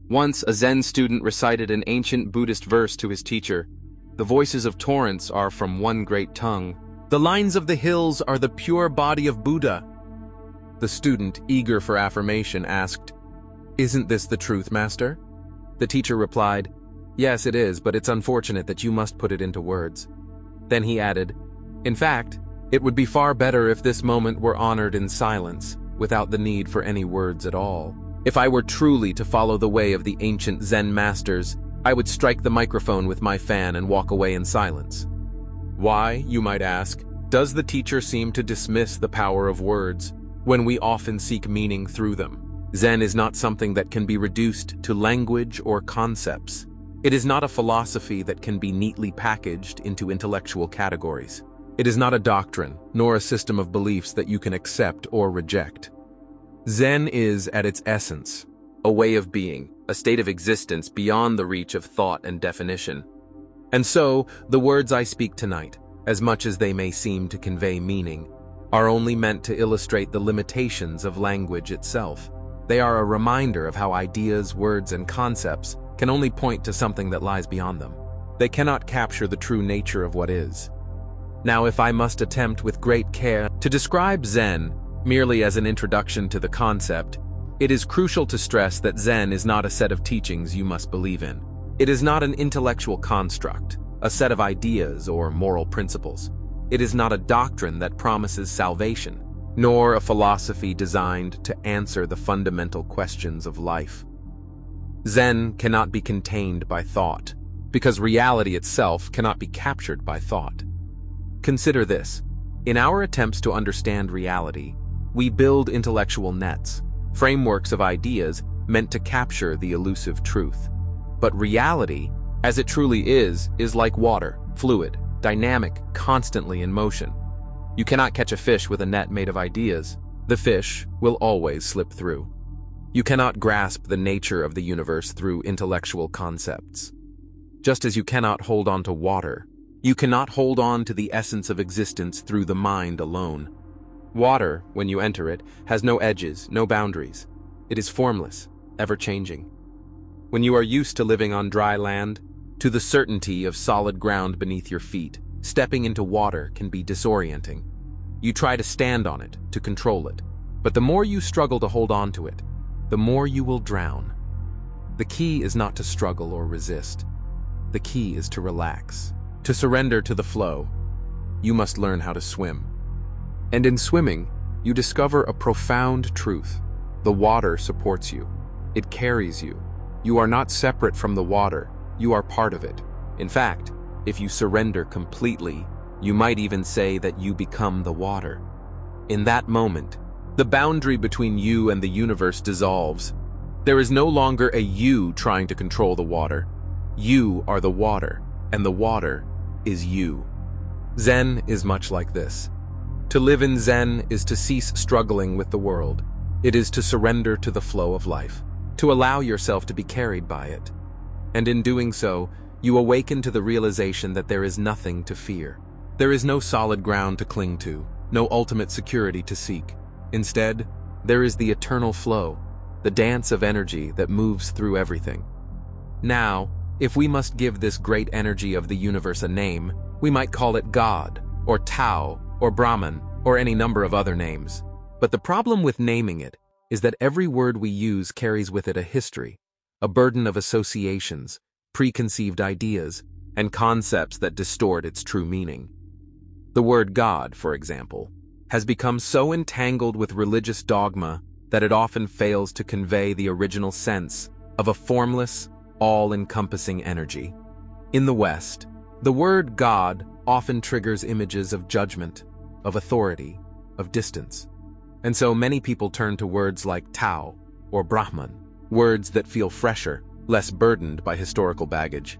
Once, a Zen student recited an ancient Buddhist verse to his teacher. The voices of torrents are from one great tongue. The lines of the hills are the pure body of Buddha. The student, eager for affirmation, asked, "Isn't this the truth, master?" The teacher replied, "Yes, it is, but it's unfortunate that you must put it into words." Then he added, "In fact, it would be far better if this moment were honored in silence, without the need for any words at all. If I were truly to follow the way of the ancient Zen masters, I would strike the microphone with my fan and walk away in silence." Why, you might ask, does the teacher seem to dismiss the power of words when we often seek meaning through them? Zen is not something that can be reduced to language or concepts. It is not a philosophy that can be neatly packaged into intellectual categories. It is not a doctrine, nor a system of beliefs that you can accept or reject. Zen is, at its essence, a way of being, a state of existence beyond the reach of thought and definition. And so, the words I speak tonight, as much as they may seem to convey meaning, are only meant to illustrate the limitations of language itself. They are a reminder of how ideas, words, and concepts can only point to something that lies beyond them. They cannot capture the true nature of what is. Now, if I must attempt with great care to describe Zen merely as an introduction to the concept, it is crucial to stress that Zen is not a set of teachings you must believe in. It is not an intellectual construct, a set of ideas or moral principles. It is not a doctrine that promises salvation, nor a philosophy designed to answer the fundamental questions of life. Zen cannot be contained by thought, because reality itself cannot be captured by thought. Consider this. In our attempts to understand reality, we build intellectual nets, frameworks of ideas meant to capture the elusive truth. But reality, as it truly is like water, fluid, dynamic, constantly in motion. You cannot catch a fish with a net made of ideas. The fish will always slip through. You cannot grasp the nature of the universe through intellectual concepts. Just as you cannot hold on to water, you cannot hold on to the essence of existence through the mind alone. Water, when you enter it, has no edges, no boundaries. It is formless, ever-changing. When you are used to living on dry land, to the certainty of solid ground beneath your feet, stepping into water can be disorienting. You try to stand on it, to control it. But the more you struggle to hold on to it, the more you will drown. The key is not to struggle or resist. The key is to relax, to surrender to the flow. You must learn how to swim. And in swimming, you discover a profound truth. The water supports you. It carries you. You are not separate from the water. You are part of it. In fact, if you surrender completely, you might even say that you become the water. In that moment, the boundary between you and the universe dissolves. There is no longer a you trying to control the water. You are the water, and the water is you. Zen is much like this. To live in Zen is to cease struggling with the world. It is to surrender to the flow of life, to allow yourself to be carried by it. And in doing so, you awaken to the realization that there is nothing to fear. There is no solid ground to cling to, no ultimate security to seek. Instead, there is the eternal flow, the dance of energy that moves through everything. Now, if we must give this great energy of the universe a name, we might call it God, or Tao, or Brahman, or any number of other names. But the problem with naming it is that every word we use carries with it a history, a burden of associations, preconceived ideas, and concepts that distort its true meaning. The word God, for example, has become so entangled with religious dogma that it often fails to convey the original sense of a formless, all-encompassing energy. In the West, the word God often triggers images of judgment, of authority, of distance. And so many people turn to words like Tao or Brahman, words that feel fresher, less burdened by historical baggage.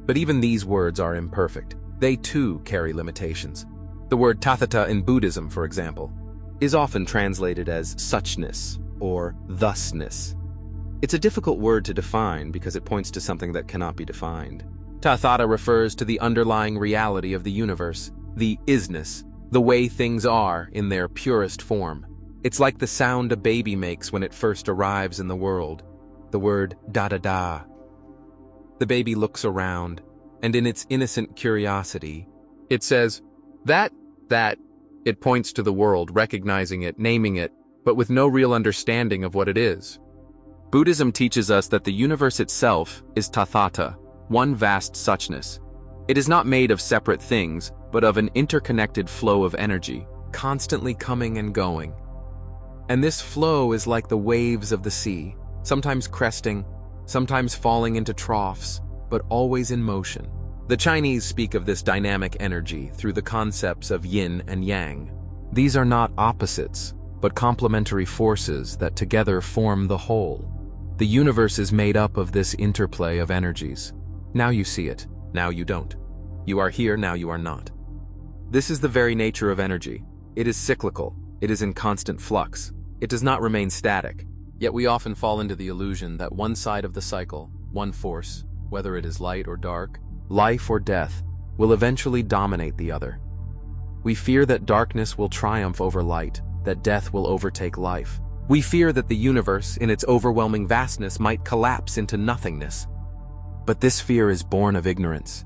But even these words are imperfect. They too carry limitations. The word Tathata in Buddhism, for example, is often translated as suchness or thusness. It's a difficult word to define because it points to something that cannot be defined. Tathata refers to the underlying reality of the universe, the isness, the way things are in their purest form. It's like the sound a baby makes when it first arrives in the world. the word da-da-da. The baby looks around, and in its innocent curiosity, it says, that. It points to the world, recognizing it, naming it, but with no real understanding of what it is. Buddhism teaches us that the universe itself is tathata, one vast suchness. It is not made of separate things, but of an interconnected flow of energy, constantly coming and going. And this flow is like the waves of the sea, sometimes cresting, sometimes falling into troughs, but always in motion. The Chinese speak of this dynamic energy through the concepts of yin and yang. These are not opposites, but complementary forces that together form the whole. The universe is made up of this interplay of energies. Now you see it, now you don't. You are here, now you are not. This is the very nature of energy. It is cyclical, it is in constant flux. It does not remain static. Yet we often fall into the illusion that one side of the cycle, one force, whether it is light or dark, life or death, will eventually dominate the other. We fear that darkness will triumph over light, that death will overtake life. We fear that the universe, in its overwhelming vastness, might collapse into nothingness. But this fear is born of ignorance.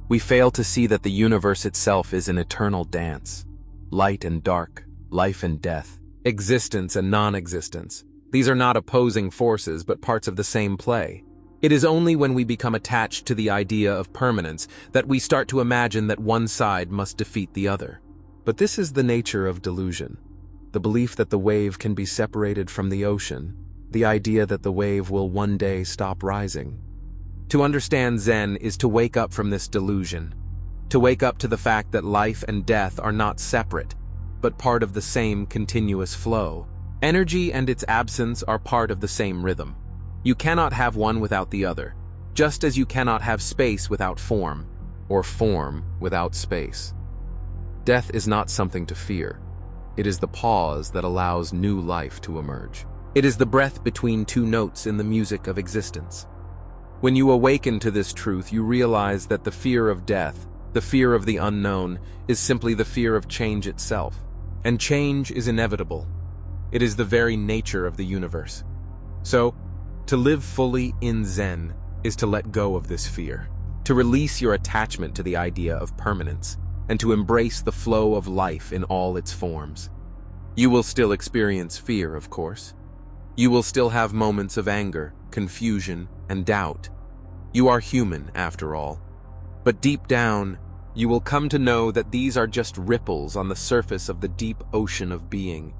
We fail to see that the universe itself is an eternal dance. Light and dark, life and death, existence and non-existence. These are not opposing forces, but parts of the same play. It is only when we become attached to the idea of permanence that we start to imagine that one side must defeat the other. But this is the nature of delusion. The belief that the wave can be separated from the ocean, the idea that the wave will one day stop rising. To understand Zen is to wake up from this delusion, to wake up to the fact that life and death are not separate, but part of the same continuous flow. Energy and its absence are part of the same rhythm. You cannot have one without the other, just as you cannot have space without form, or form without space. Death is not something to fear. It is the pause that allows new life to emerge. It is the breath between two notes in the music of existence. When you awaken to this truth, you realize that the fear of death, the fear of the unknown, is simply the fear of change itself. And change is inevitable. It is the very nature of the universe. So, to live fully in Zen is to let go of this fear, to release your attachment to the idea of permanence, and to embrace the flow of life in all its forms. You will still experience fear, of course. You will still have moments of anger, confusion, and doubt. You are human, after all. But deep down, you will come to know that these are just ripples on the surface of the deep ocean of being.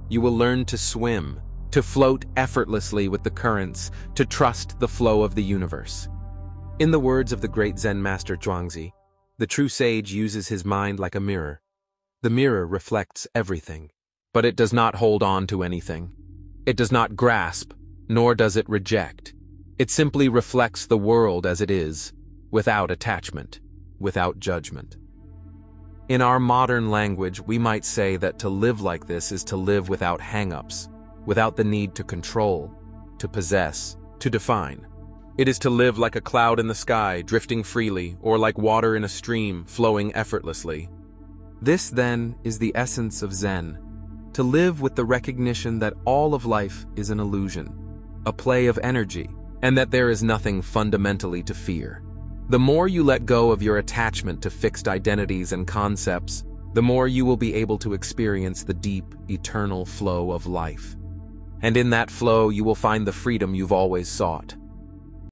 You will learn to swim, to float effortlessly with the currents, to trust the flow of the universe. In the words of the great Zen master Zhuangzi, the true sage uses his mind like a mirror. The mirror reflects everything, but it does not hold on to anything. It does not grasp, nor does it reject. It simply reflects the world as it is, without attachment, without judgment. In our modern language, we might say that to live like this is to live without hang-ups, without the need to control, to possess, to define. It is to live like a cloud in the sky, drifting freely, or like water in a stream, flowing effortlessly. This, then, is the essence of Zen, to live with the recognition that all of life is an illusion, a play of energy, and that there is nothing fundamentally to fear. The more you let go of your attachment to fixed identities and concepts, the more you will be able to experience the deep, eternal flow of life. And in that flow, you will find the freedom you've always sought.